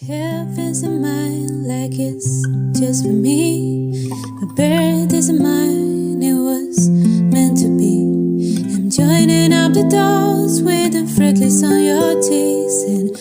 Heaven's in mine, like it's just for me. My birth isn't mine, it was meant to be. I'm joining up the dots with the freckles on your teeth, and